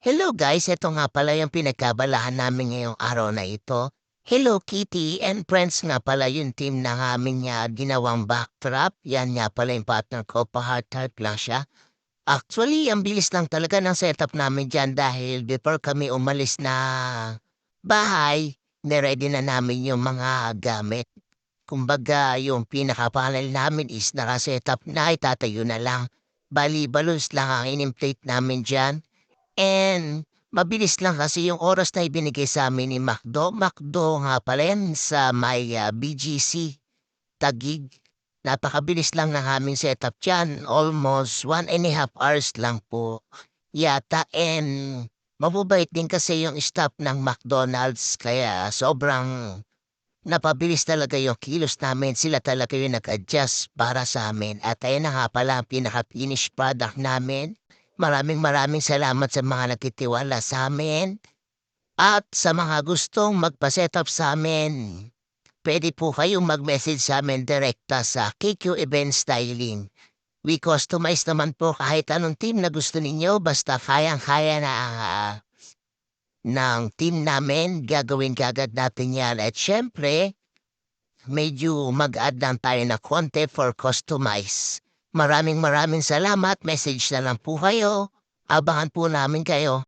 Hello guys, ito nga pala yung pinagkabalahan namin ngayong araw na ito. Hello Kitty and Friends nga pala yung team na namin niya ginawang backdrop. Yan nga pala yung partner ko, pa-heart-heart lang siya. Actually, ang bilis lang talaga ng setup namin dyan dahil before kami umalis na bahay, niready na namin yung mga gamit. Kumbaga, yung pinaka-panel namin is naka-setup na, itatayo na lang. Bali, balloons lang ang in-inflate namin dyan. And mabilis lang kasi yung oras na ibinigay sa amin ni McDo. McDo nga pala yan sa may BGC, Taguig. Napakabilis lang ng aming setup dyan. Almost 1.5 hours lang po yata. And mabubait din kasi yung staff ng McDonald's. Kaya sobrang napabilis talaga yung kilos namin. Sila talaga yung nag-adjust para sa amin. At ayun na nga pala ang pinaka-finish product namin. Maraming maraming salamat sa mga nagtitiwala sa amin at sa mga gustong magpa-setup sa amin. Pwede po kayong mag-message sa amin direkta sa KQ Event Styling. We customize naman po kahit anong team na gusto ninyo basta kayang-kaya na ng team namin. Gagawin kagad natin yan. At syempre, medyo mag-add lang tayo na konti for customize. Maraming maraming salamat. Message na lang po kayo. Abangan po namin kayo.